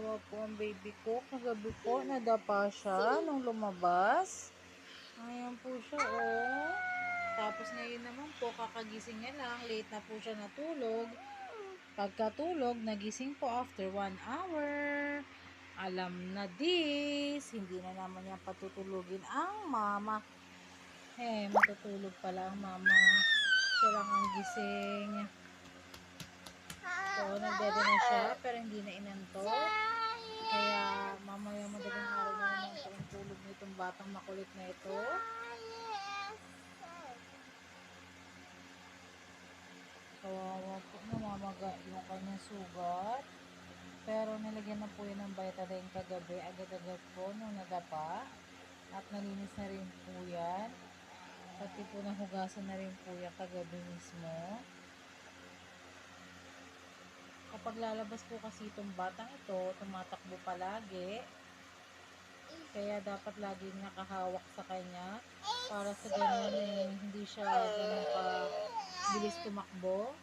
Kawawa po ang baby ko. Kagabi po, nadapa siya nung lumabas. Ayan po siya, oh. Tapos ngayon naman po, kakagising niya lang. Late na po siya natulog. Pagkatulog, nagising po after 1 hour. Alam na this. Hindi na naman niya patutulugin ang mama. Matutulog pala ang mama. Siya lang ang gising. So, nagdede na siya, pero hindi na inantok. Kaya, mamaya madaling araw na naman po ang tulog nitong batang makulit na ito. Kawawa po, namamaga yung kanyang sugat. Pero nilagyan na po yun ng Betadine kagabi, agad-agad po nung nadapa. At nalinis na rin po yan. Pati po nahugasan na rin po yan kagabi mismo. Kapag lalabas po kasi itong batang ito, tumatakbo palagi. Kaya dapat laging nakahawak sa kanya para sa ganun hindi siya ganun pa bilis tumakbo.